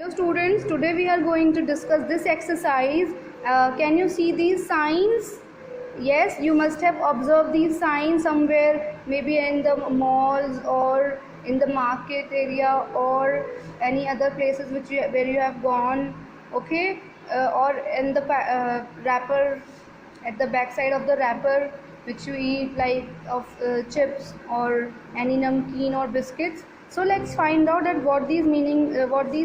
Hello students, today we are going to discuss this exercise. Can you see these signs? Yes, you must have observed these signs somewhere, maybe in the malls or in the market area or any other places where you have gone, okay? Or in the wrapper, at the back side of the wrapper which you eat, like of chips or any namkeen or biscuits. So let's find out that what these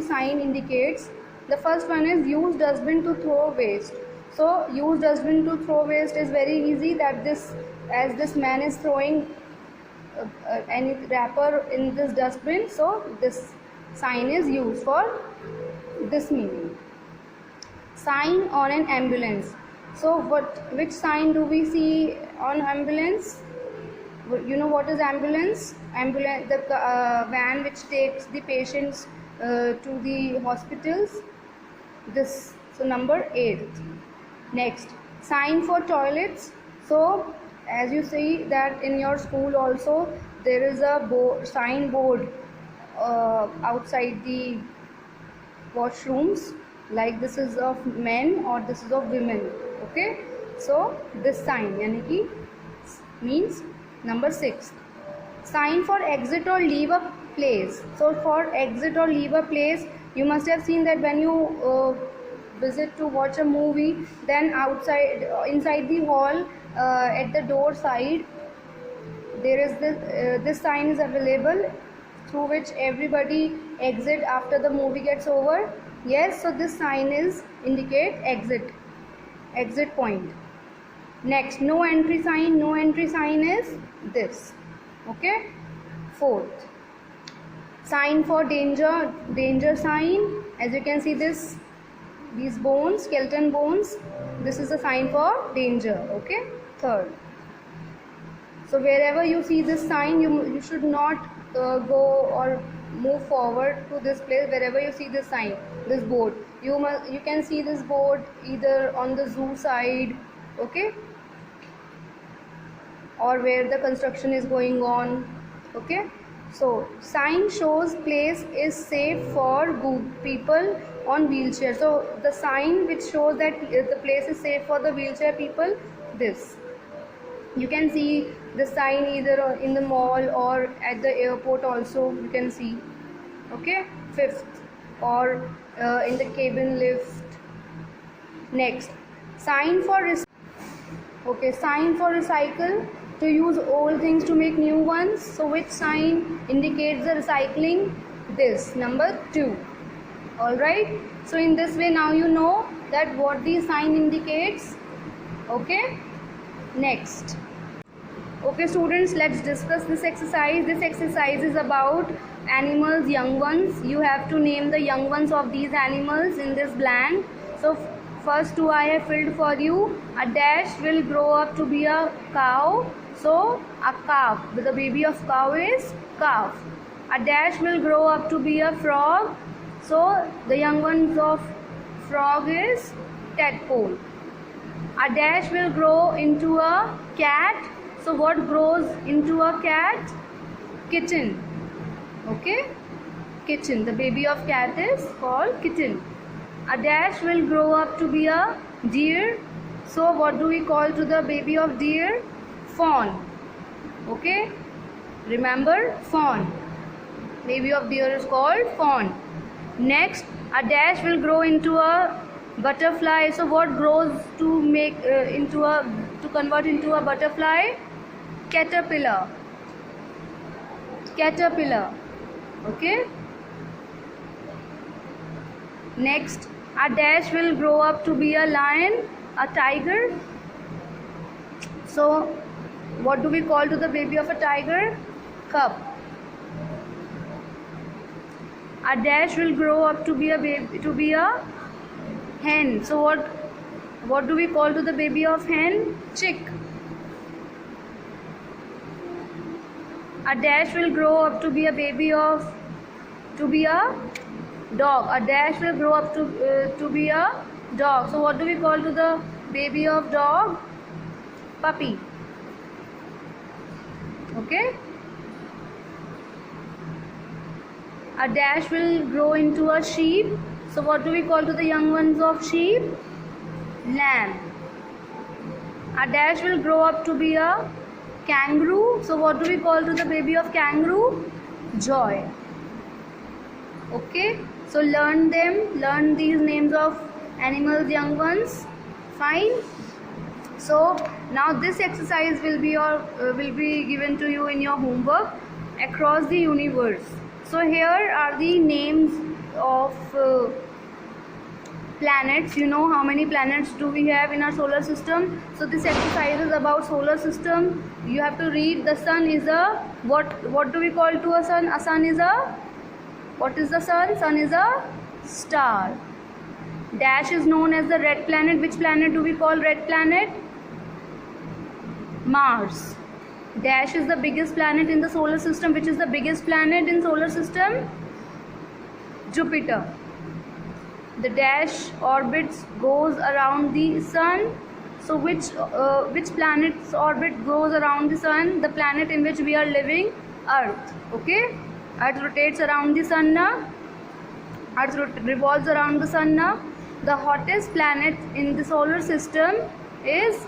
sign indicates. The first one is use dustbin to throw waste. So use dustbin to throw waste is very easy, that this man is throwing any wrapper in this dustbin, so this sign is used for this meaning. Sign on an ambulance. So which sign do we see on ambulance? You know what is ambulance? Ambulance, the van which takes the patients to the hospitals. This, so number 8. Next, sign for toilets. So as you see that in your school also there is a sign board outside the washrooms, like this is of men or this is of women. Okay, so this sign yani ki means number 6. Sign for exit or leave a place. So for exit or leave a place, you must have seen that when you visit to watch a movie, then outside inside the hall at the door side there is this sign is available through which everybody exit after the movie gets over. Yes, so this sign is indicate exit point. Next, no entry sign. No entry sign is this. Okay. 4th, sign for danger sign. As you can see these bones, skeleton bones, this is a sign for danger. Okay. 3rd, so wherever you see this sign, you should not go or move forward to this place. Wherever you see this sign, this board, you can see this board either on the zoo side, okay, or where the construction is going on. Okay, so sign shows place is safe for people on wheelchair. So the sign which shows that the place is safe for the wheelchair people, this you can see the sign either in the mall or at the airport also you can see. Okay. 5th, or in the cabin lift. Next, sign for sign for recycle, to use old things to make new ones. So which sign indicates the recycling? This, number 2. Alright, so in this way now you know that what the sign indicates. Okay. Next, okay students, let's discuss this exercise. This exercise is about animals, young ones. You have to name the young ones of these animals in this blank. So first 2 I have filled for you. A dash will grow up to be a cow. So a calf, the baby of cow is calf. A dash will grow up to be a frog. So the young ones of frog is tadpole. A dash will grow into a cat. So what grows into a cat? Kitten. Okay, kitten. The baby of cat is called kitten. A dash will grow up to be a deer. So what do we call to the baby of deer? Fawn. Okay, remember, fawn. Baby of deer is called fawn. Next, a dash will grow into a butterfly. So what grows to make to convert into a butterfly? Caterpillar. Okay. Next, a dash will grow up to be a lion, a tiger. So what do we call to the baby of a tiger? Cub. A dash will grow up to be a hen. So what do we call to the baby of hen? Chick. A dash will grow up to be a dog. A dash will grow up to be a dog. So what do we call to the baby of dog? Puppy. Okay. A dash will grow into a sheep. So what do we call to the young ones of sheep? Lamb. A dash will grow up to be a kangaroo. So what do we call to the baby of kangaroo? Joy. Okay, so learn these names of animals, young ones. Fine. So now this exercise will be given to you in your homework. Across the universe. So here are the names of planets. You know how many planets do we have in our solar system. So this exercise is about solar system. You have to read. The sun is a what do we call to a sun? A sun is a, what is the sun? Sun is a star. Dash is known as the red planet. Which planet do we call red planet? Mars. Dash is the biggest planet in the solar system. Which is the biggest planet in solar system? Jupiter. The dash orbits goes around the sun. So which planet's orbit goes around the sun? The planet in which we are living, Earth. Okay, Earth rotates around the sun now. Earth revolves around the sun now. The hottest planet in the solar system is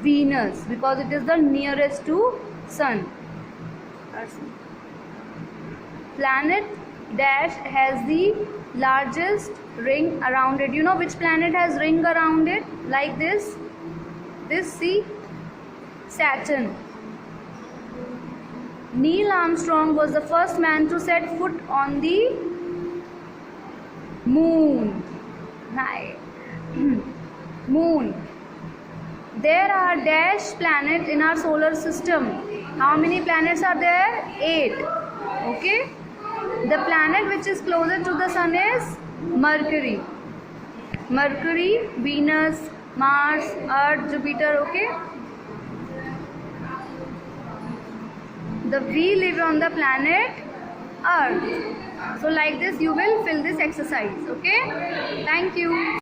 Venus, because it is the nearest to sun. Planet dash has the largest ring around it. You know which planet has ring around it? Like this. This, see? Saturn. Neil Armstrong was the first man to set foot on the moon. Moon. There are dash planets in our solar system. How many planets are there? 8. Okay. The planet which is closer to the sun is Mercury. Mercury, Venus, Mars, Earth, Jupiter. Okay. We live on the planet Earth. So like this you will fill this exercise. Okay. Thank you.